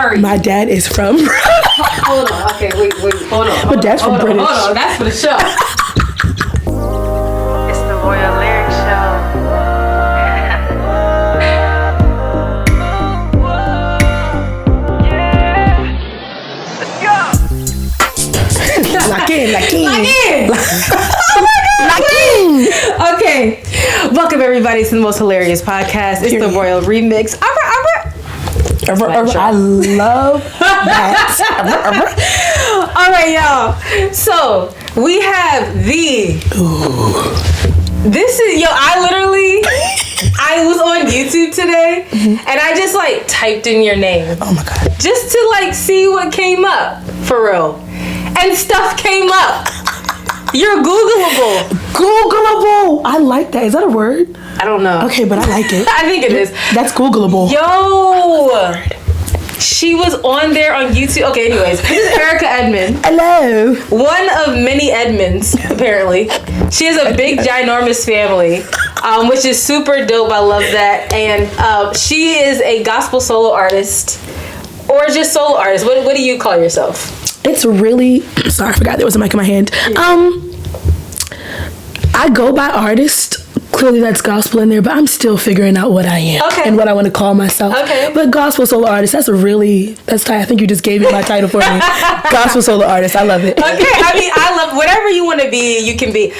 sorry. My dad is from... Hold on. Okay, wait. Hold on. My dad's from British. Hold on. That's for the show. It's the Rhoyal Lyric Show. Lock in. Okay. Welcome everybody to the most hilarious podcast. It's the Rhoyal Remix. I love that. All right, y'all. So we have This is I was on YouTube today, and I just typed in your name. Oh my god. Just to see what came up for real, and stuff came up. You're Googleable. Googleable. I like that. Is that a word? I don't know. Okay, but I like it. I think it is. That's Googleable. Yo, she was on there on YouTube. Okay, anyways, this is Eryka Edmund. Hello. One of many Edmonds, apparently. She has a big, ginormous family, which is super dope. I love that. And she is a gospel solo artist, or just solo artist. What do you call yourself? It's really... Sorry, I forgot there was a mic in my hand. I go by artist. Clearly that's gospel in there, but I'm still figuring out what I am and what I want to call myself. Okay. But gospel solo artist, that's tight. I think you just gave me my title for me. Gospel solo artist, I love it. Okay, I mean, I love whatever you want to be, you can be.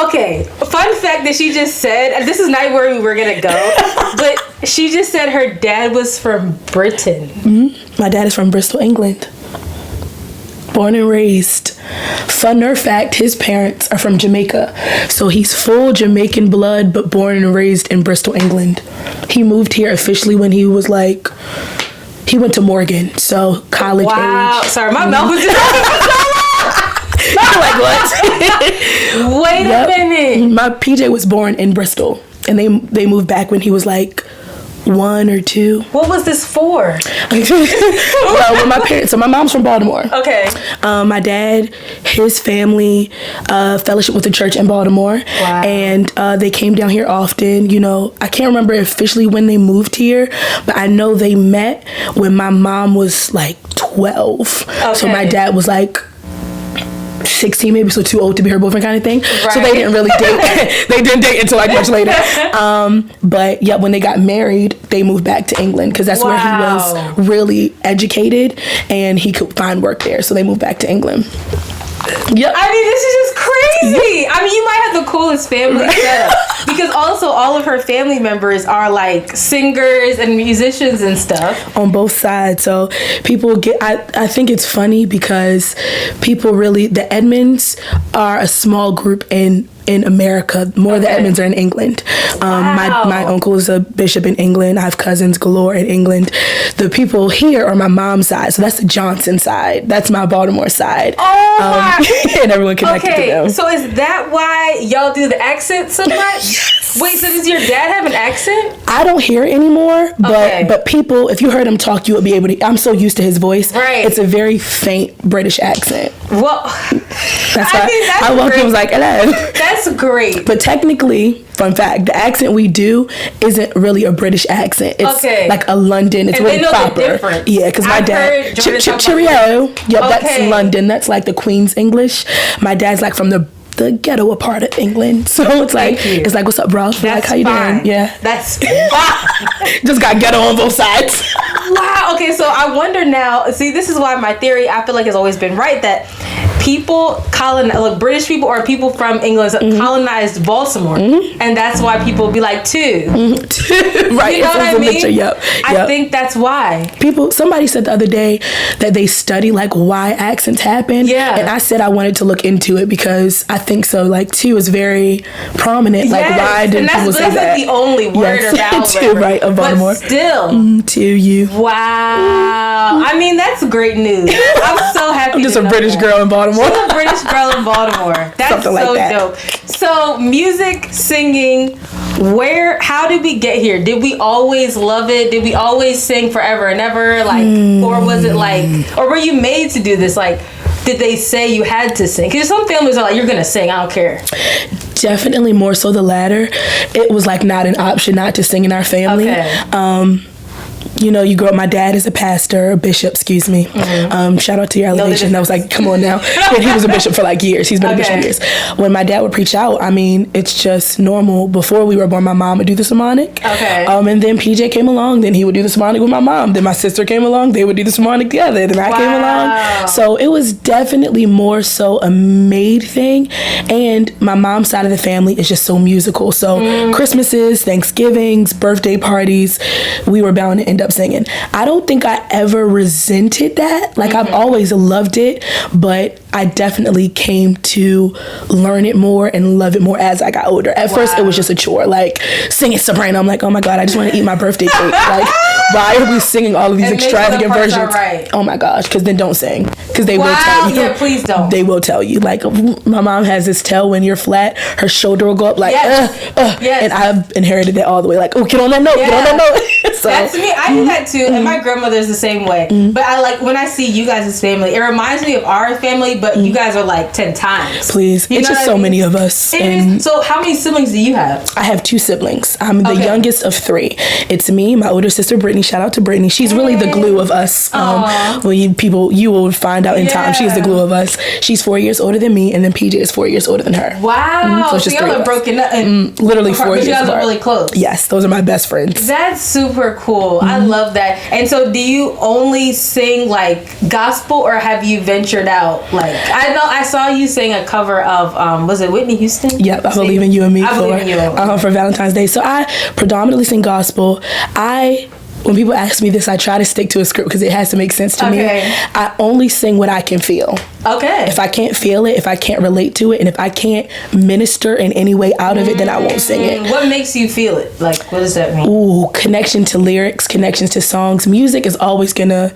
Okay, fun fact that she just said, and this is not where we were going to go, but she just said her dad was from Britain. Mm-hmm. My dad is from Bristol, England. Born and raised. Funner fact, his parents are from Jamaica. So he's full Jamaican blood, but born and raised in Bristol, England. He moved here officially when he was he went to Morgan, so college age. Wow, sorry, my mouth was just... What? Wait a minute. My PJ was born in Bristol, and they moved back when he was 1 or 2. What was this for? Well, when my parents... So my mom's from Baltimore. Okay. My dad, his family, fellowship with the church in Baltimore. Wow. And they came down here often. I can't remember officially when they moved here, but I know they met when my mom was 12. Okay. So my dad was 16 maybe, so too old to be her boyfriend kind of thing. Right. So they didn't really date. They didn't date until much later. But yeah, when they got married, they moved back to England because that's where he was really educated and he could find work there. So they moved back to England. Yep. I mean, this is just crazy. I mean, you might have the coolest family setup because also all of her family members are singers and musicians and stuff on both sides. So people get. I think it's funny because people really, the Edmonds are a small group in America. More of the Edmonds are in England. My uncle is a bishop in England. I have cousins galore in England. The people here are my mom's side, so that's the Johnson side. That's my Baltimore side. Oh my! And everyone connected to them. So is that why y'all do the accent so much? Yes. Wait, so does your dad have an accent? I don't hear it anymore, but people, if you heard him talk, you would be able to. I'm so used to his voice. Right. It's a very faint British accent. Well, that's why I woke up and was like, hello. That's great. But technically, fun fact, the accent we do isn't really a British accent. It's like a London. It's really proper. Yeah, because my dad, cheerio. Yep, that's London. That's the Queen's English. My dad's from the ghetto part of England. So it's it's what's up, bro? How you doing? Yeah. That's fine. Just got ghetto on both sides. Wow. Okay, so I wonder now, see, this is why my theory, I feel has always been right, that people British people or people from England colonized Baltimore, and that's why people be two. Right. You know what I mean? Mixture. Yep. I think that's why. Somebody said the other day that they study why accents happen. Yeah. And I said I wanted to look into it because I think so. Two is very prominent. Yes. Why didn't people say that? That's the only word or vowel. Two, right, of Baltimore. But still. To you. Wow. I mean, that's great news. I'm so happy. I'm just a British girl in Baltimore. She's a British girl in Baltimore. That's so dope. So music, singing, how did we get here? Did we always love it? Did we always sing forever and ever? Or was it or were you made to do this? Did they say you had to sing? Because some families are you're going to sing, I don't care. Definitely more so the latter. It was not an option not to sing in our family. Okay. you know, you grew up, my dad is a pastor, a bishop, excuse me. Shout out to your elevation. That was like, come on now. And he was a bishop for like years. He's been a bishop years. When my dad would preach out, I mean, it's just normal. Before we were born, my mom would do the sermonic. And then PJ came along, then he would do the sermonic with my mom. Then my sister came along, they would do the sermonic together. Then I came along. So it was definitely more so a made thing. And my mom's side of the family is just so musical. So Christmases, Thanksgivings, birthday parties, we were bound to end up singing. I don't think I ever resented that. Like I've always loved it, but I definitely came to learn it more and love it more as I got older. At first it was just a chore, like singing soprano. I'm like, oh my God, I just want to eat my birthday cake. Like, why are we singing all of these extravagant versions? Oh my gosh, because then don't sing. Because they will tell you. Yeah, please don't. They will tell you. Like my mom has this tell when you're flat, her shoulder will go up like, and I've inherited that all the way. Like, oh, get on that note, get on that note. So, that's me. I do that too, and my grandmother's the same way. But I like when I see you guys' family. It reminds me of our family, but you guys are like 10 times. Please, it's just so many of us. And so, how many siblings do you have? I have 2 siblings. I'm the youngest of 3. It's me, my older sister Brittany. Shout out to Brittany. She's really the glue of us. Well, you will find out in time. She's the glue of us. She's 4 years older than me, and then PJ is 4 years older than her. Wow. So y'all are broken up. Literally 4 years apart. You guys apart. are really close. Yes, those are my best friends. That's super cool. I love that. And so, do you only sing like gospel, or have you ventured out? Like, I know I saw you sing a cover of was it Whitney Houston? Yep, I Believe in You and Me for Valentine's Day. So I predominantly sing gospel. When people ask me this, I try to stick to a script because it has to make sense to me. I only sing what I can feel. If I can't feel it, if I can't relate to it, and if I can't minister in any way out of it, then I won't sing it. What makes you feel it? Like, what does that mean? Ooh, connection to lyrics, connections to songs. Music is always gonna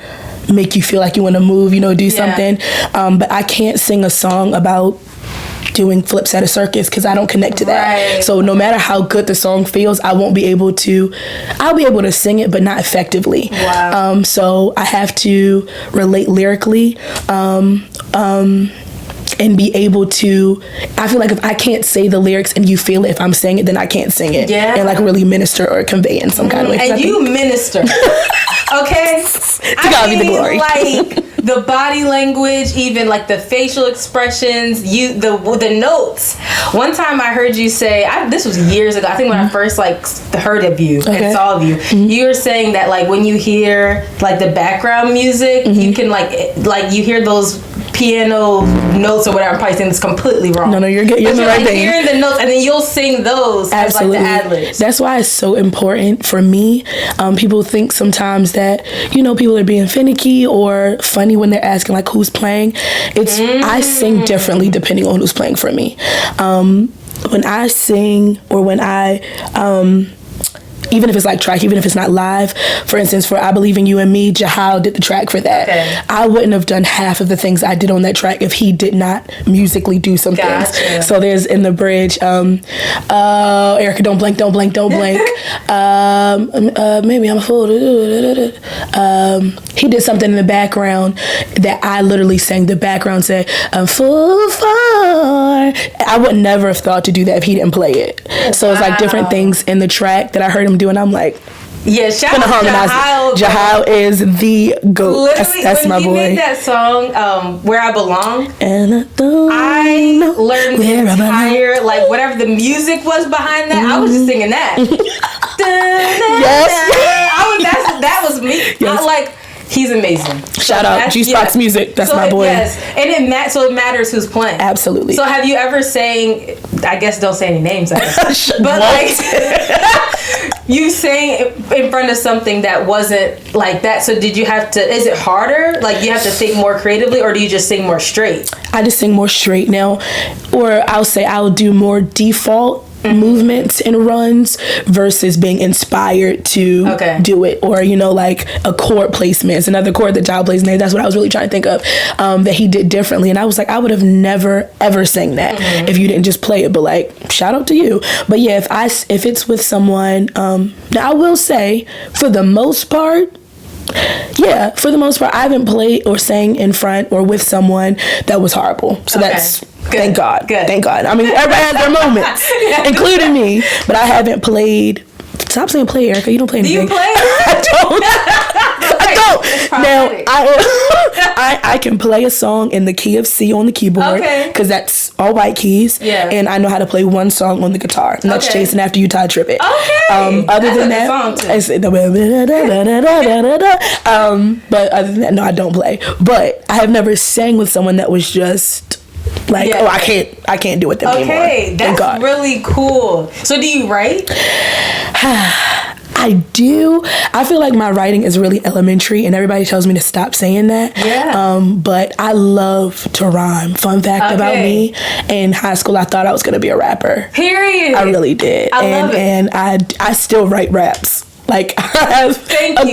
make you feel like you want to move, do something. But I can't sing a song about doing flips at a circus because I don't connect to that. So no matter how good the song feels, I'll be able to sing it, but not effectively. So I have to relate lyrically, and be able to, I feel like if I can't say the lyrics and you feel it, if I'm saying it, then I can't sing it. And like really minister or convey in some kind of way. And you minister. Okay? To God be the glory. Like the body language, even like the facial expressions, the notes. One time I heard you say, this was years ago, I think when I first like heard of you and saw of you, you were saying that like when you hear like the background music, you can like you hear those piano notes or whatever. I'm probably saying this completely wrong. No, you're good. You're the right thing. Hearing the notes, and then you'll sing those Absolutely. as like the ad-libs. That's why it's so important for me. People think sometimes that people are being finicky or funny when they're asking like who's playing. I sing differently depending on who's playing for me. When I sing or when I even if it's like track, even if it's not live. For instance, for I Believe in You and Me, Jahal did the track for that. I wouldn't have done half of the things I did on that track if he did not musically do some things. So there's in the bridge, Eryka, don't blink. Maybe I'm a fool. He did something in the background that I literally sang. The background said, I'm full for. I would never have thought to do that if he didn't play it. So it's like different things in the track that I heard him do, and I'm like, shout out to Jahal. Jahal is the GOAT. That's my boy. When he made that song, Where I Belong, and I learned the entire, like, whatever the music was behind that, I was just singing that. That was me. Like, he's amazing. Shout out G-Spock's music. That's my boy. Yes, and it matters who's playing. Absolutely. So have you ever sang? I guess don't say any names. But like, you sang in front of something that wasn't like that. So did you have to? Is it harder? Like you have to think more creatively, or do you just sing more straight? I just sing more straight now, or I'll say I'll do more default movements and runs versus being inspired to do it, or like a chord placement. It's another chord that Jahal plays in there. That's what I was really trying to think of, that he did differently, and I was like, I would have never ever sang that if you didn't just play it. But like, shout out to you. But yeah, if it's with someone, now I will say for the most part, I haven't played or sang in front or with someone that was horrible. So that's good. Thank God. I mean, everybody has their moments, including me. But I haven't played Stop saying play, Eryka. You don't play anything. Do you play? I don't. I don't. Now, I can play a song in the key of C on the keyboard because that's all white keys. Yeah. And I know how to play one song on the guitar, and that's Chasing After You, Ty Trippett. Okay. Other than that, but other than that, no, I don't play. But I have never sang with someone that was just like, oh, I can't do it with them anymore. Okay, that's really cool. So do you write? I do. I feel like my writing is really elementary, and everybody tells me to stop saying that. Yeah. But I love to rhyme. Fun fact about me: in high school, I thought I was going to be a rapper. Period. I really did. I love it. And I still write raps. Like, I have a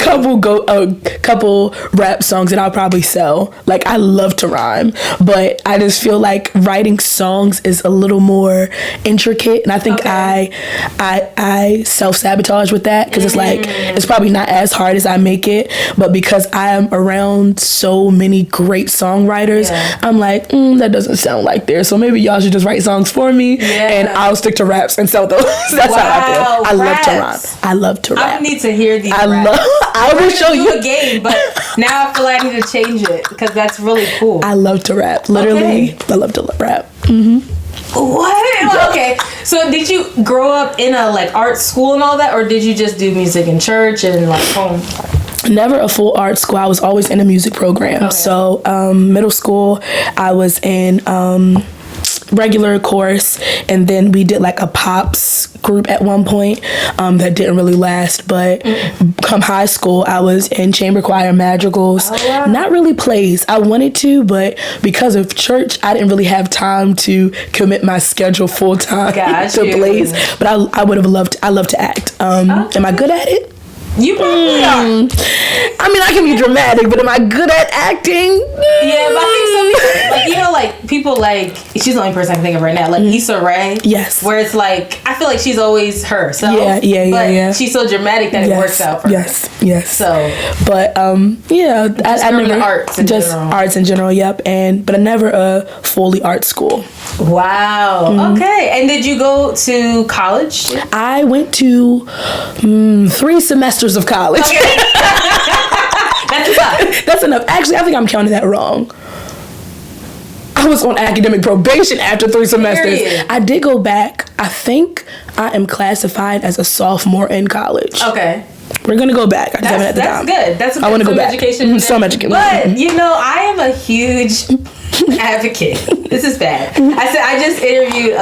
couple rap songs that I'll probably sell. Like, I love to rhyme, but I just feel like writing songs is a little more intricate, and I think I self-sabotage with that because it's like it's probably not as hard as I make it, but because I am around so many great songwriters, I'm like, that doesn't sound like theirs, so maybe y'all should just write songs for me, and I'll stick to raps and sell those. That's how I feel. I love to rhyme. I love to rap. I need to hear these. I will show you a game, but now I feel like I need to change it because that's really cool. I love to rap. Literally, I love to rap. What? Okay. So did you grow up in a like art school and all that, or did you just do music in church and like home? Never a full art school. I was always in a music program. So middle school, I was in regular course, and then we did like a pops group at one point that didn't really last, but come high school I was in chamber choir, madrigals, not really plays. I wanted to, but because of church I didn't really have time to commit my schedule full time to plays, but I would have loved. I love to act. Am I good at it? You probably are. I mean, I can be dramatic, but am I good at acting? Yeah, but I think some people, like, you know, like, people like, she's the only person I can think of right now, like Issa Rae. Yes. Where it's like, I feel like she's always herself. Yeah. She's so dramatic that it works out for her. Yes. So. But, I never. Arts in general, yep. But I never a fully art school. Wow. Okay. And did you go to college? I went to 3 semesters of college. Okay. That's enough. That's enough. Actually, I think I'm counting that wrong. I was on academic probation after 3 semesters. Period. I did go back. I think I am classified as a sophomore in college. Okay. We're gonna go back. I just haven't had the time. That's good. That's I want to go back. Education. Some education. But you know, I am a huge advocate. This is bad. I just interviewed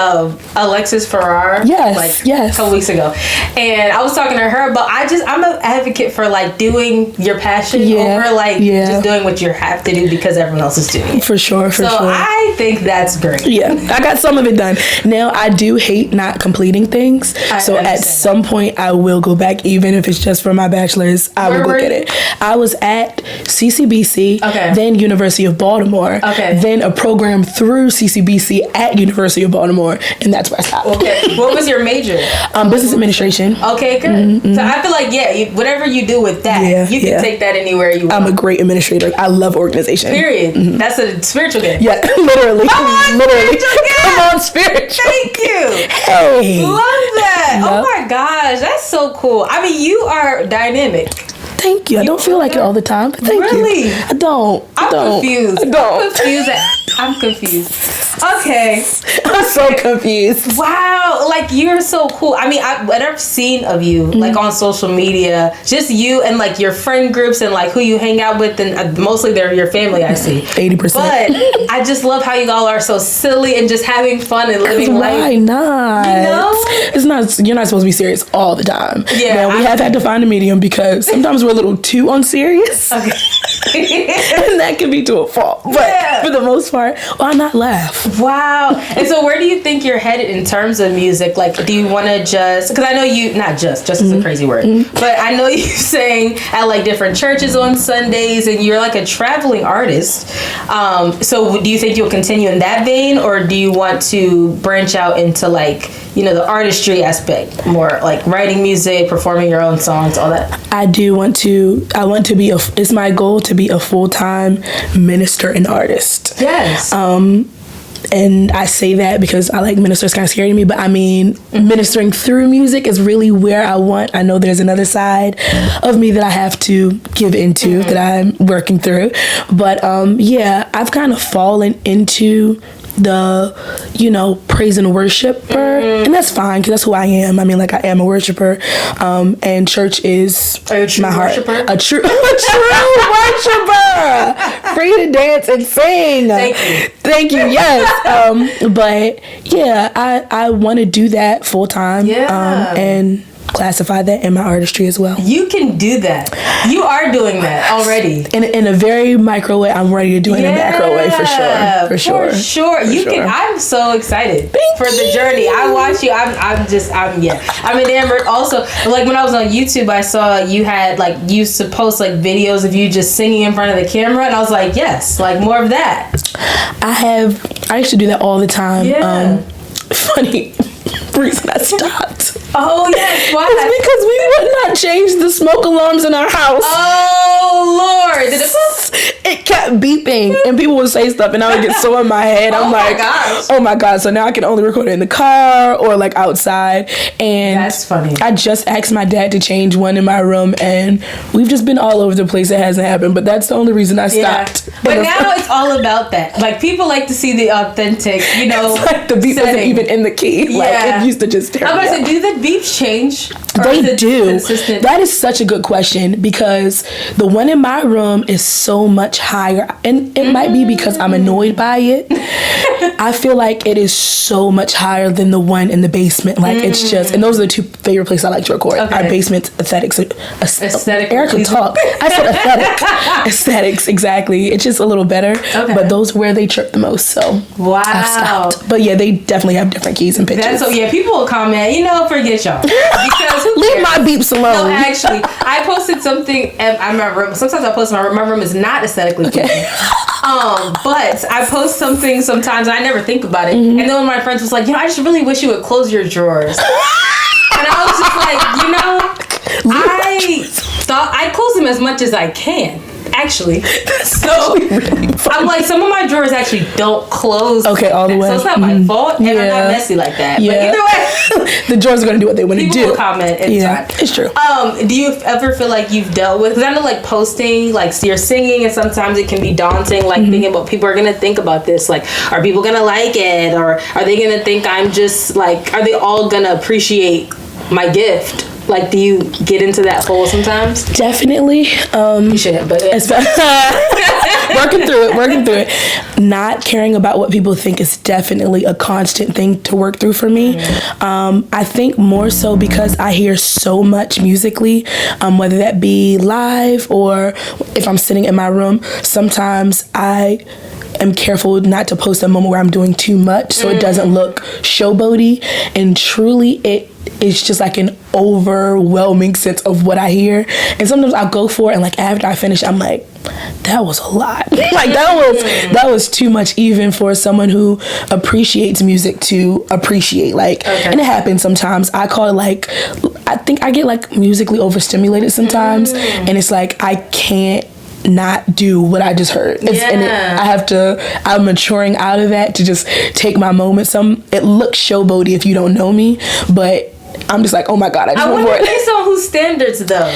Alexis Farrar a couple weeks ago, and I was talking to her about I'm an advocate for like doing your passion over like just doing what you have to do because everyone else is doing it. For sure. So I think that's great. Yeah, I got some of it done. Now I do hate not completing things, so at some point I will go back, even if it's just for my bachelor's. I will go get it. I was at CCBC, then University of Baltimore, then a program through CCBC at University of Baltimore, and that's where I stopped. Okay. What was your major? Business administration. Okay, good. Mm-hmm. So I feel like, whatever you do with that, you can take that anywhere you want. I'm a great administrator. I love organization. Period. Mm-hmm. That's a spiritual gift. Yeah, literally. Come on, literally. Come on, spiritual. Thank you. Hey. Love that. Yep. Oh my gosh, that's so cool. I mean, you are dynamic. Thank you. I don't feel like it all the time. But thank you. I don't. I'm confused. I'm confused. Okay. I'm so confused. Wow. Like, you're so cool. I mean, what I've seen of you, like, on social media, just you and, like, your friend groups and, like, who you hang out with, and mostly they're your family, I see. 80%. But I just love how you all are so silly and just having fun and living life. Why not? You know? It's not, you're not supposed to be serious all the time. Yeah. Now, we have had to find a medium because sometimes we're a little too unserious. Okay. And that can be to a fault. But for the most part, why not laugh? Wow. And so where do you think you're headed in terms of music? Like, do you want to just, because I know you, not just is a crazy word, but I know you sing at like different churches on Sundays and you're like a traveling artist. So do you think you'll continue in that vein, or do you want to branch out into like, you know, the artistry aspect, more like writing music, performing your own songs, all that? I want to be it's my goal to be a full-time minister and artist. Yes. And I say that because I like minister is kind of scary to me, but I mean, ministering through music is really where I know there's another side of me that I have to give into, that I'm working through. But yeah, I've kind of fallen into the, praise and worshiper, and that's fine because that's who I am. I mean, like, I am a worshiper, and church is my heart. Worshiper? A true worshiper, free to dance and sing. Thank you. Yes, but yeah, I want to do that full time. Yeah, and classify that in my artistry as well. You can do that. You are doing that already. In a very micro way. I'm ready to do it in a macro way for sure. For sure. I'm so excited for the journey. I watch you. I'm enamored. Also, like when I was on YouTube, I saw you had you used to post videos of you just singing in front of the camera, and I was like, yes, more of that. I used to do that all the time. Yeah. Funny reason I stopped. Oh yes, why? It's because we would not change the smoke alarms in our house. Oh Lord! It kept beeping, and people would say stuff, and I would get so in my head. I'm oh my god! So now I can only record it in the car or outside. And that's funny. I just asked my dad to change one in my room, and we've just been all over the place. It hasn't happened, but that's the only reason I stopped. But now it's all about that. People like to see the authentic. It's the beep wasn't even in the key. It used to just tear me up. Do the beeps change? They do. Consistent? That is such a good question because the one in my room is so much higher, and it might be because I'm annoyed by it. I feel like it is so much higher than the one in the basement. It's just, and those are the two favorite places I like to record. Okay. Our basement's aesthetics. Aesthetic. Eryka talk. I said aesthetic. Aesthetics, exactly. It's just a little better. Okay. But those are where they trip the most. So wow. I've stopped. But yeah, they definitely have different keys and pitches. People will comment, forget y'all. Because who leave my beeps alone. No, actually, I posted something in my room. Sometimes I post my room is not aesthetically pleasing. But I post something sometimes and I never think about it. And then one of my friends was like, I just really wish you would close your drawers. And I was just like, I close them as much as I can. Actually, I'm like, some of my drawers actually don't close. Okay, all the way. So it's not my fault, and I'm not messy like that. Yeah. But either way, the drawers are gonna do what they want to do. People will comment. It's true. Do you ever feel like you've dealt with? Because I know, posting, you're singing, and sometimes it can be daunting. Thinking about what people are gonna think about this. Are people gonna like it, or are they gonna think I'm just are they all gonna appreciate my gift? Do you get into that hole sometimes? Definitely. You shouldn't, but working through it. Not caring about what people think is definitely a constant thing to work through for me. I think more so because I hear so much musically, whether that be live or if I'm sitting in my room. Sometimes I am careful not to post a moment where I'm doing too much so it doesn't look showboaty, and truly it's just an overwhelming sense of what I hear. And sometimes I'll go for it, and after I finish, I'm like, that was a lot. That was too much even for someone who appreciates music to appreciate. And it happens sometimes. I call it I think I get musically overstimulated sometimes, and it's I can't not do what I just heard. I'm maturing out of that to just take my moment. It looks showboaty if you don't know me, but I'm just oh my god, I just went for it. Based on whose standards though?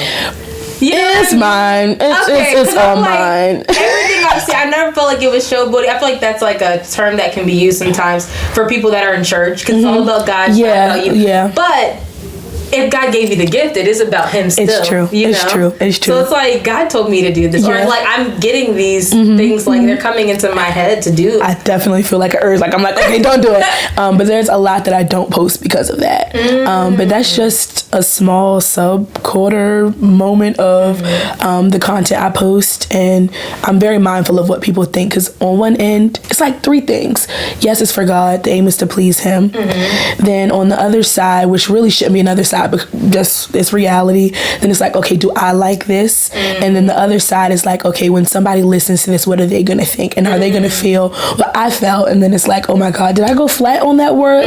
It's mine. It's all mine. Everything I've seen, I never felt it was showboaty. I feel that's a term that can be used sometimes for people that are in church because it's all about God. Yeah, about you. Yeah. But if God gave you the gift, it is about Him still. It's true. It's true. So it's God told me to do this. Or I'm getting these things, they're coming into my head to do. I definitely feel like an urge. I'm okay, don't do it. But there's a lot that I don't post because of that. But that's just a small sub-quarter moment of the content I post. And I'm very mindful of what people think. Because on one end, it's three things. Yes, it's for God. The aim is to please Him. Then on the other side, which really shouldn't be another side, but just it's reality, then it's okay, do I like this? And then the other side is okay, when somebody listens to this, what are they gonna think, and are they gonna feel what I felt? And then it's oh my god, did I go flat on that word?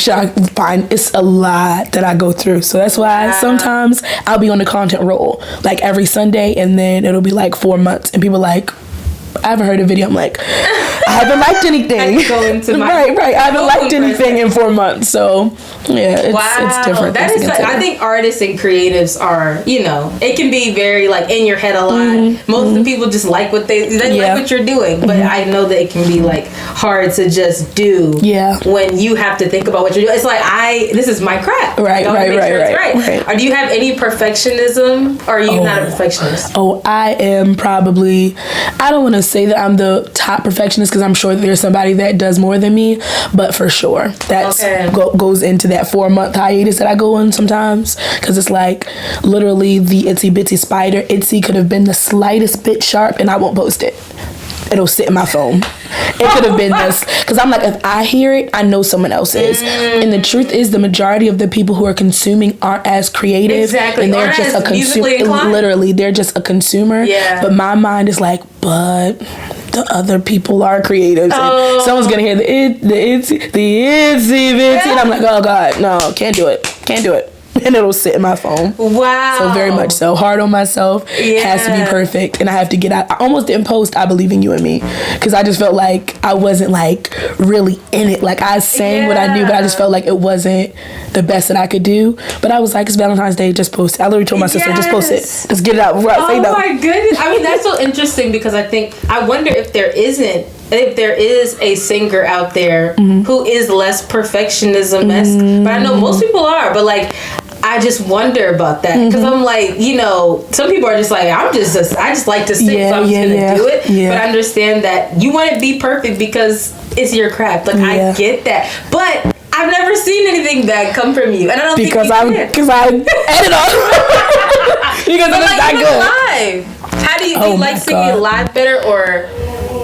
Should I find? It's a lot that I go through, so that's why sometimes I'll be on the content roll every Sunday, and then it'll be 4 months, and people I haven't heard a video. I'm I haven't liked anything. Go into my right. I haven't liked anything in 4 months. So yeah, it's different. That is like, I think artists and creatives are, it can be very like in your head a lot. Most of the people just like what they like what you're doing, but I know that it can be like hard to just do when you have to think about what you're doing. It's like this is my craft. Right. Or do you have any perfectionism, or are you not a perfectionist? Oh, I am probably, I don't want to say that I'm the top perfectionist because I'm sure that there's somebody that does more than me, but for sure that's goes into that 4-month hiatus that I go on sometimes, because it's like literally the itsy bitsy spider. Itsy could have been the slightest bit sharp and I won't post it. It'll sit in my phone. It could have been this, because I'm like, if I hear it, I know someone else is. And the truth is, the majority of the people who are consuming aren't as creative. Exactly. And they're just a consumer. Literally, they're just a consumer. Yeah. But my mind is like, but the other people are creative. And someone's gonna hear the itsy bitsy, and I'm like, oh God, no, can't do it. And it'll sit in my phone. Wow. So very much so. Hard on myself. Has to be perfect. And I have to get out. I almost didn't post I Believe in You and Me, because I just felt like I wasn't like really in it. Like I sang what I knew, but I just felt like it wasn't the best that I could do. But I was like, it's Valentine's Day, just post it. I literally told my sister, just post it. Just get it out before I say no. Oh my goodness. I mean, that's so interesting, because I wonder if there is a singer out there who is less perfectionism-esque, but I know most people are, but like, I just wonder about that, because I'm like, some people are just like, I just like to sing, so I'm just gonna do it. But I understand that you want to be perfect because it's your craft. Like I get that, but I've never seen anything bad come from you, and I don't think you can. Because I edit off. Because it's not good. Live. How do you like singing live better, or?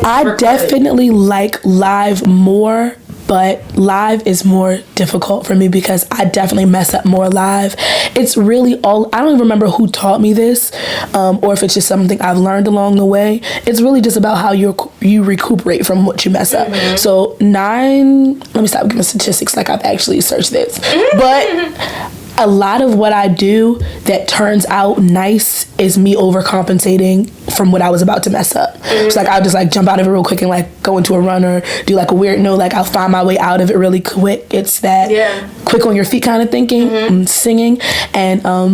I definitely like live more, but live is more difficult for me because I definitely mess up more live. It's really I don't even remember who taught me this, or if it's just something I've learned along the way. It's really just about how you recuperate from what you mess up. So let me stop giving statistics like I've actually searched this. But a lot of what I do that turns out nice is me overcompensating from what I was about to mess up. It's like I'll just like jump out of it real quick and like go into a run or do like a weird note. Like I'll find my way out of it really quick. It's that quick on your feet kind of thinking, singing. And I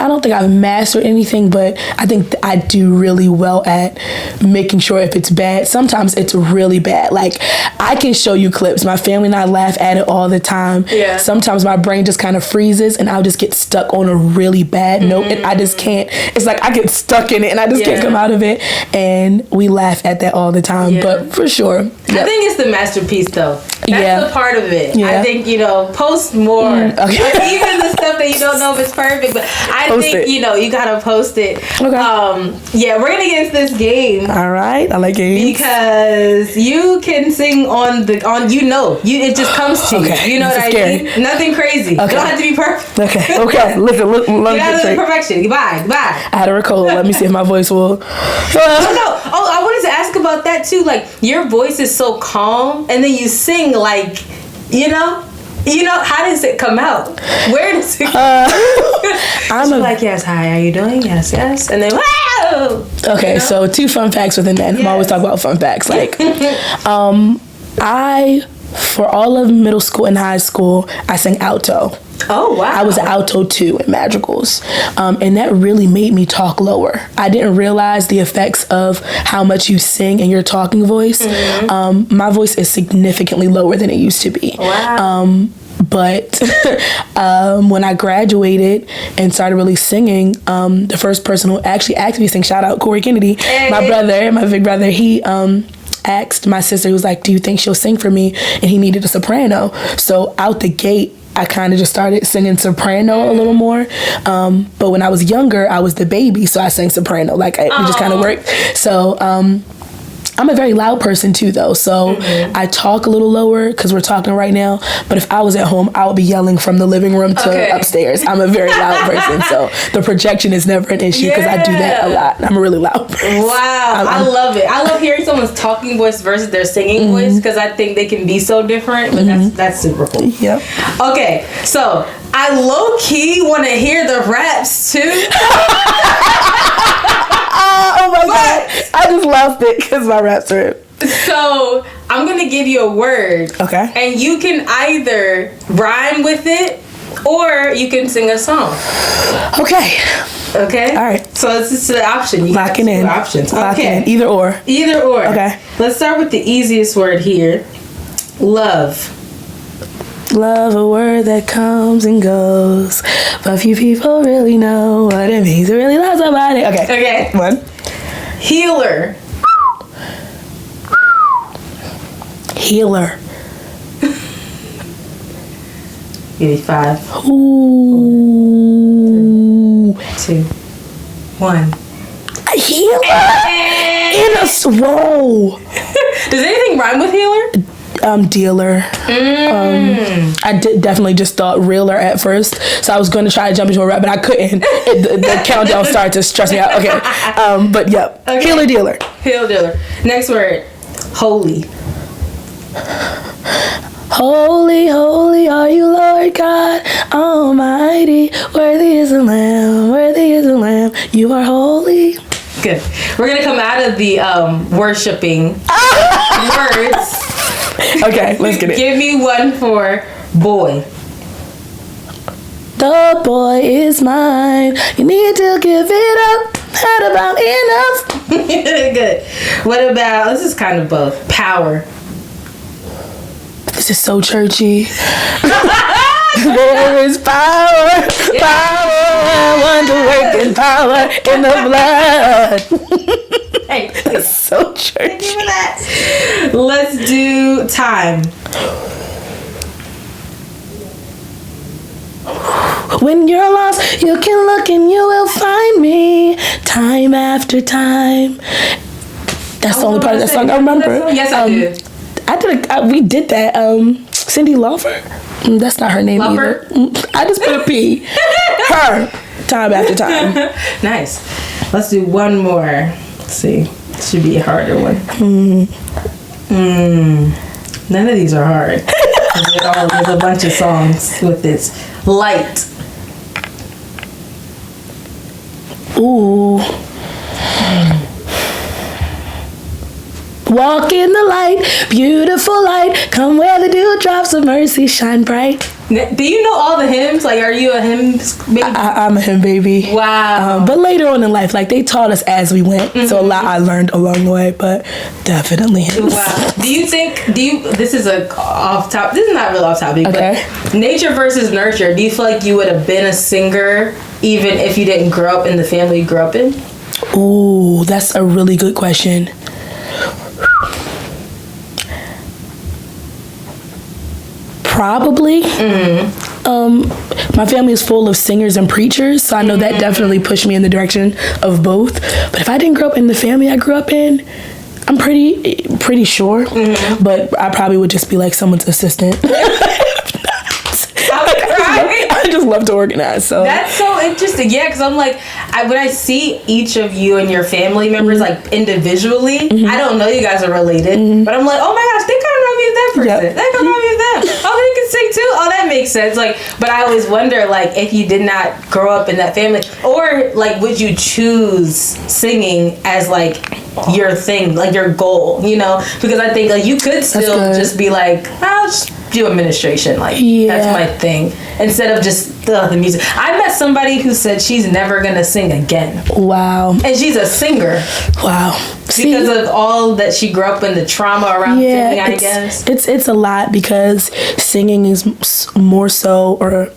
don't think I've mastered anything, but I think I do really well at making sure if it's bad. Sometimes it's really bad. Like, I can show you clips. My family and I laugh at it all the time. Yeah. Sometimes my brain just kind of freezes and I'll just get stuck on a really bad note and I just can't. It's like I get stuck in it and I just can't come out of it. And we laugh at that all the time. Yeah. But for sure. Yep. I think it's the masterpiece, though. That's the part of it. Yeah. I think, post more. Okay. Like, even the stuff that you don't know if it's perfect, but I think, you gotta post it. Okay. We're gonna get into this game. All right. I like games. Because you can sing it just comes to you. You know what I mean? Nothing crazy. Okay. You don't have to be perfect. Okay. Listen, let me get straight. Perfection. Goodbye. I had a Rhoyal. Let me see if my voice will. I wanted to ask about that too. Like, your voice is so calm, and then you sing like, how does it come out? Where does it come out? Like, yes, hi, how you doing? Yes, and then, wow! Okay, so 2 fun facts within that. I'm always talking about fun facts. Like, for all of middle school and high school, I sang alto. Oh, wow. I was an alto 2 in madrigals. And that really made me talk lower. I didn't realize the effects of how much you sing in your talking voice. My voice is significantly lower than it used to be. Wow. But when I graduated and started really singing, the first person who actually asked me to sing, shout out Corey Kennedy, my big brother, he asked my sister, he was like, do you think she'll sing for me? And he needed a soprano. So out the gate, I kind of just started singing soprano a little more. But when I was younger, I was the baby, so I sang soprano. Like, it just kind of worked. So I'm a very loud person too, though. So I talk a little lower because we're talking right now. But if I was at home, I would be yelling from the living room to upstairs. I'm a very loud person. So the projection is never an issue because I do that a lot. I'm a really loud person. Wow. I love it. I love hearing someone's talking voice versus their singing voice because I think they can be so different. But that's super cool. Yep. Okay. So I low-key want to hear the raps too. Oh my God. I just lost it because my raps are. So I'm gonna give you a word. Okay. And you can either rhyme with it or you can sing a song. Okay. Okay. All right. So this is the option. You Locking in. Options. Locking Okay. in. Either or. Either or. Okay. Let's start with the easiest word here. Love. Love, a word that comes and goes, but few people really know what it means to really love somebody. Okay. Okay. One. Healer. Healer. Give me 5. Ooh. 2. 1. A healer. In a swole. Does anything rhyme with healer? Dealer. I definitely just thought realer at first, so I was going to try to jump into a rap, but I couldn't. The countdown started to stress me out. Okay, but yep. Okay. Healer, dealer. Healer, dealer. Next word. Holy. Holy, holy are you, Lord God Almighty. Worthy is the Lamb. Worthy is the Lamb. You are holy. Good. We're gonna come out of the worshiping words. Okay, let's get it. Give me one for boy. The boy is mine. You need to give it up. Had about enough. Good. What about, this is kind of both. Power. This is so churchy. There is power, power, wonder working power in the blood. Hey, It's so churchy. give me that. Let's do time. When you're lost, you can look and you will find me. Time after time. That's the only part of that song I remember. Yes, I do. We did that. Cindy Lauper. That's not her name Lauper? either. I just put a P. Her. Time after time. Nice. Let's do one more. Let's see. Should be a harder one. None of these are hard. There's a bunch of songs with this. Light. Ooh. Walk in the light, beautiful light. Come where the dewdrops of mercy shine bright. Do you know all the hymns? Like, are you a hymn baby? I'm a hymn baby. Wow. But later on in life, like they taught us as we went. So a lot I learned along the way, but definitely hymns. Wow. This is a off top, this is not real off topic, Okay. but nature versus nurture. Do you feel like you would have been a singer even if you didn't grow up in the family you grew up in? Ooh, that's a really good question. Probably. My family is full of singers and preachers, so I know that definitely pushed me in the direction of both. But if I didn't grow up in the family I grew up in, I'm pretty sure. But I probably would just be like someone's assistant. I just love to organize. So that's so interesting. Yeah, because I'm like, when I see each of you and your family members like individually, I don't know you guys are related, but I'm like, oh my gosh, they kind of remind me of that person. Yep. They kind of remind me of them. Oh, they can sing too. Oh, that makes sense. Like, but I always wonder, like, if you did not grow up in that family, or like, would you choose singing as like your thing, like your goal? You know, because I think like you could still just be like, I'll just do administration, like that's my thing, instead of just the music. I met somebody who said she's never gonna sing again. Wow. And she's a singer. Wow. Because of all that she grew up in, the trauma around singing, I guess. It's a lot because singing is more so, or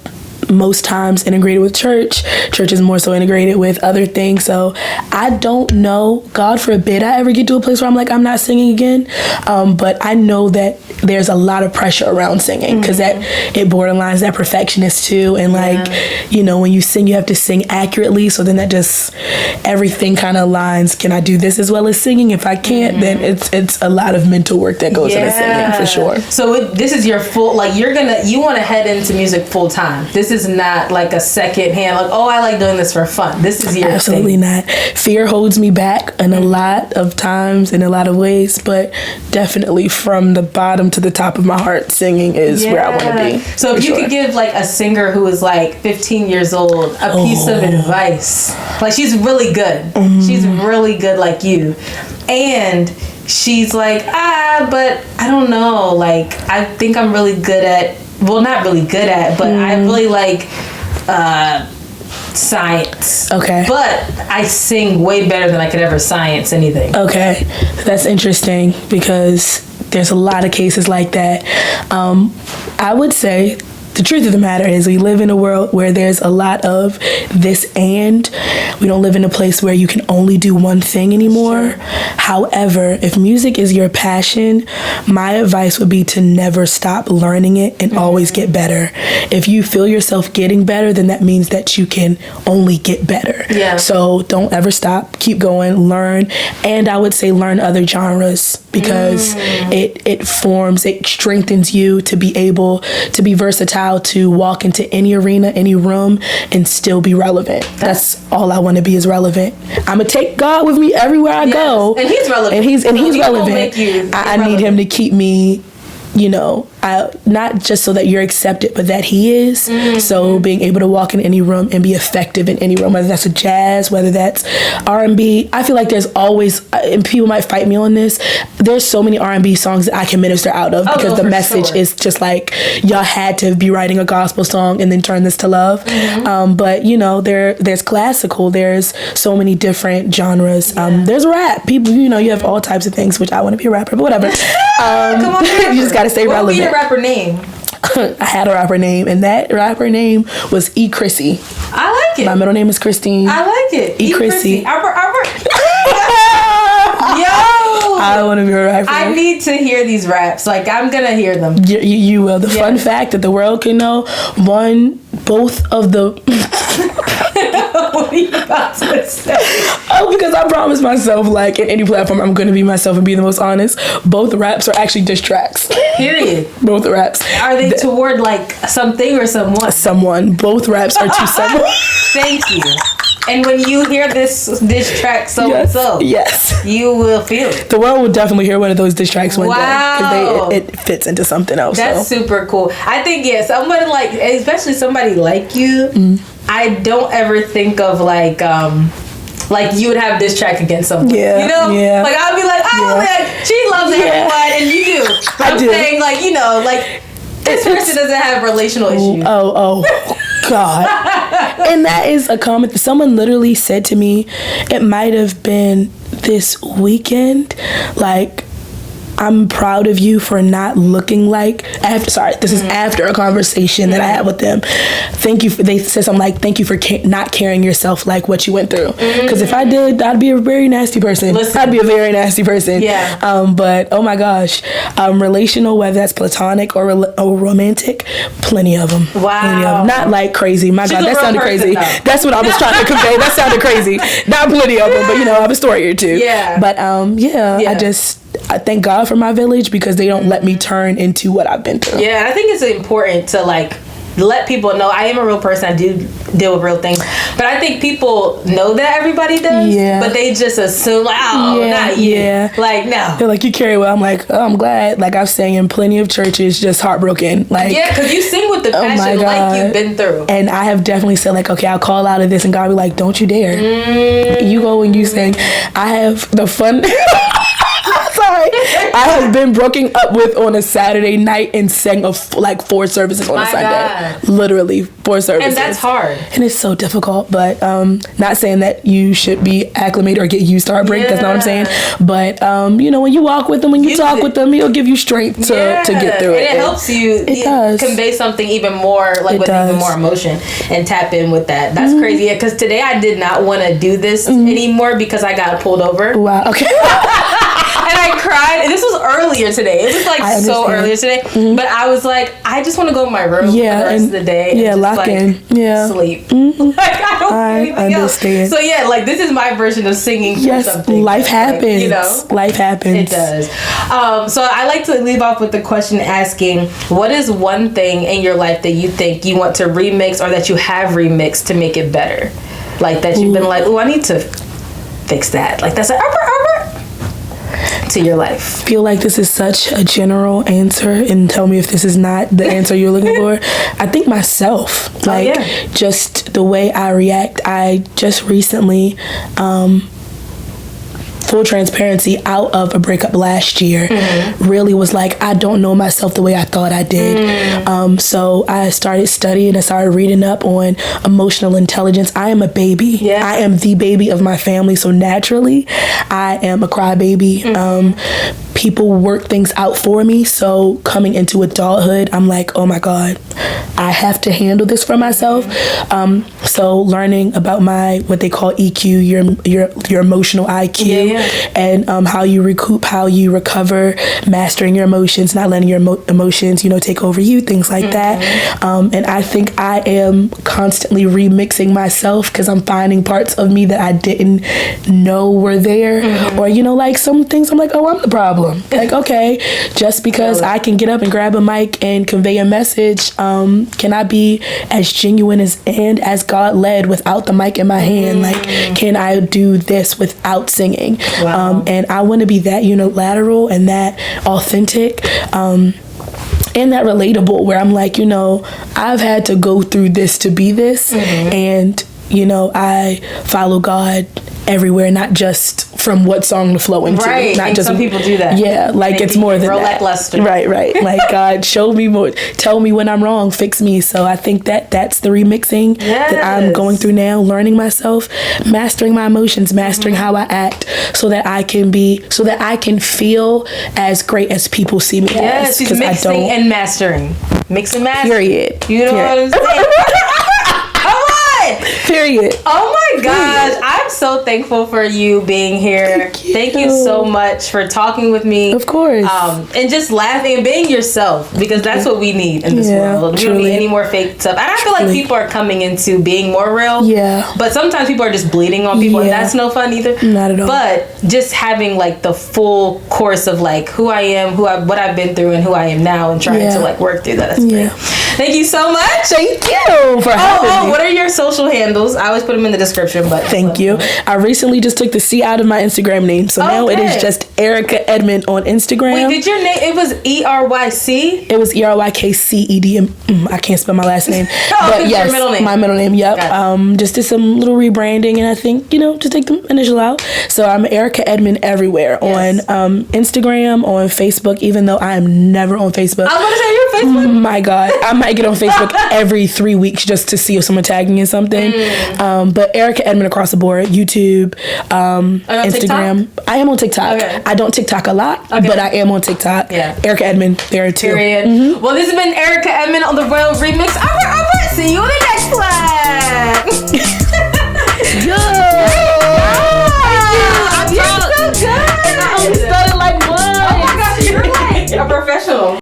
most times, integrated with church. Church is more so integrated with other things. So I don't know, God forbid I ever get to a place where I'm like, I'm not singing again. But I know that there's a lot of pressure around singing because that it borderlines that perfectionist too. And like, you know, when you sing, you have to sing accurately. So then that just, everything kind of aligns. Can I do this as well as singing? If I can't, then it's a lot of mental work that goes into singing for sure. So this is your full, like you want to head into music full time. This is not like a second hand, like, oh, I like doing this for fun. This is your Absolutely thing. not. Fear holds me back in a lot of times, in a lot of ways, but definitely from the bottom down to the top of my heart, singing is where I want to be. So if you could give like a singer who is like 15 years old a piece of advice, like she's really good. She's really good like you. And she's like, but I don't know. Like, I think I'm really good at, well, not really good at, but I really like science. Okay. But I sing way better than I could ever science anything. Okay. That's interesting because there's a lot of cases like that. I would say the truth of the matter is we live in a world where there's a lot of this, and we don't live in a place where you can only do one thing anymore. Sure. However, if music is your passion, my advice would be to never stop learning it and always get better. If you feel yourself getting better, then that means that you can only get better. Yeah. So don't ever stop. Keep going, learn. And I would say learn other genres because it strengthens you to be able to be versatile, to walk into any arena, any room, and still be relevant. That's all I want to be, is relevant. I'm gonna take God with me everywhere I go. And he's relevant. And he's relevant. I need him to keep me, not just so that you're accepted, but that he is. So being able to walk in any room and be effective in any room, whether that's a jazz, whether that's R&B. I feel like there's always, and people might fight me on this, there's so many R&B songs that I can minister out of because the message is just like, y'all had to be writing a gospel song and then turn this to love. But there's classical, there's so many different genres. There's rap. People, you have all types of things, which I want to be a rapper, but whatever. Come on, you just gotta stay relevant. What would be your rapper name? I had a rapper name, and that rapper name was E. Chrissy. I like it. My middle name is Christine. I like it. E. Chrissy. Yo! I want to be a rapper. I need to hear these raps. Like, I'm gonna hear them. You will. The fun fact that the world can know, both of the... What are you about to say? Because I promised myself, like, in any platform, I'm going to be myself and be the most honest. Both raps are actually diss tracks. Period. Both raps. Are they toward, like, something or someone? Someone. Both raps are to someone. Thank you. And when you hear this track so-and-so, yes, you will feel it. The world will definitely hear one of those diss tracks one day. Because it fits into something else. That's super cool. I think, somebody like, especially somebody like you, I don't ever think of like you would have this track against someone. Yeah. Like I'll be like, man, she loves everyone and you do. But I'm saying like, this person doesn't have relational issues. Oh God. And that is a comment that someone literally said to me. It might have been this weekend. Like, I'm proud of you for not looking like this is after a conversation that I had with them. They said something like, thank you for not carrying yourself like what you went through. Because if I did, I'd be a very nasty person. I'd be a very nasty person. Yeah. But oh my gosh, relational, whether that's platonic or romantic, plenty of them. Wow. Plenty of them. Not like crazy. My God, that sounded crazy. Though. That's what I was trying to convey. That sounded crazy. Not plenty of them, but I have a story or two. Yeah. But I thank God for my village because they don't let me turn into what I've been through. Yeah, I think it's important to let people know I am a real person. I do deal with real things. But I think people know that everybody does. Yeah. But they just assume, not you. Yeah. Like, no. They're like, you carry well. I'm like, I'm glad. Like, I've sang in plenty of churches, just heartbroken. Like, yeah, because you sing with the passion like you've been through. And I have definitely said, like, okay, I'll call out of this. And God be like, don't you dare. You go and you sing. I have the fun... Sorry. I have been broken up with on a Saturday night and sang 4 services on a Sunday. God. Literally 4 services. And that's hard. And it's so difficult, but not saying that you should be acclimated or get used to heartbreak. That's not what I'm saying. But when you walk with him, when you talk with him, he'll give you strength to get through it. And it helps you convey something even more, even more emotion and tap in with that. That's crazy. Yeah, because today I did not want to do this anymore because I got pulled over. Wow. Okay. And I cried. And this was earlier today. It was so earlier today. But I was like, I just want to go in my room for the rest of the day. And just, lock in. Yeah. Sleep. I don't do anything else. So this is my version of singing for something. Life happens. Life happens. It does. So I like to leave off with the question asking, what is one thing in your life that you think you want to remix or that you have remixed to make it better? Like that you've been like, I need to fix that. Like that's to your life? I feel like this is such a general answer, and tell me if this is not the answer you're looking for. I think myself, just the way I react. I just recently, full transparency, out of a breakup last year, really was like, I don't know myself the way I thought I did. So I started studying and started reading up on emotional intelligence. I am a baby. Yeah. I am the baby of my family. So naturally, I am a crybaby. People work things out for me. So coming into adulthood, I'm like, oh my God, I have to handle this for myself. So learning about what they call EQ, your emotional IQ, and how you recoup, how you recover, mastering your emotions, not letting your emotions, take over you, things like that. And I think I am constantly remixing myself because I'm finding parts of me that I didn't know were there. Or, like some things I'm like, oh, I'm the problem. Like, okay, just because I can get up and grab a mic and convey a message, can I be as genuine and as God led without the mic in my hand? Like, can I do this without singing? Wow. And I want to be that unilateral and that authentic. And that relatable, where I'm like, I've had to go through this to be this. And, I follow God everywhere, not just from what song to flow into. Right. Not and just some people do that. Yeah, like it's more than that. Lackluster. Right. Like, God, show me more, tell me when I'm wrong, fix me. So I think that's the remixing that I'm going through now, learning myself, mastering my emotions, mastering how I act, so that I can feel as great as people see me as. Yes, she's mixing and mastering. Mix and master. Period. You know what I'm saying? Come on! Period. Oh my gosh, I'm so thankful for you being here. Thank you so much for talking with me. Of course. And just laughing and being yourself, because that's what we need in this world. We don't need any more fake stuff. And I feel like people are coming into being more real. Yeah. But sometimes people are just bleeding on people, and that's no fun either. Not at all. But just having like the full course of like who I am, what I've been through, and who I am now, and trying to like work through that. That's great. Thank you so much. Thank you for having me. What are your social handles? I always put them in the description, but thank you. I recently just took the C out of my Instagram name, so now it is just Eryka Edmund on Instagram. Wait, did your name? It was ERYC. It was ERYKCED. I can't spell my last name, but yes, your middle name. My middle name. Yep. Just did some little rebranding, and I think just take the initial out. So I'm Eryka Edmund everywhere on Instagram, on Facebook. Even though I am never on Facebook. I was going to say you're on Facebook. My God, I might get on Facebook every 3 weeks just to see if someone tagged me in something. But Eryka Edmund across the board, YouTube, Instagram. TikTok? I am on TikTok. Okay. I don't TikTok a lot, but I am on TikTok. Yeah. Eryka Edmund there too. Period. Well, this has been Eryka Edmund on the Rhoyal Remix. See you in the next one. Yo. You're so good. I only started like one. Oh my gosh, you're like a professional.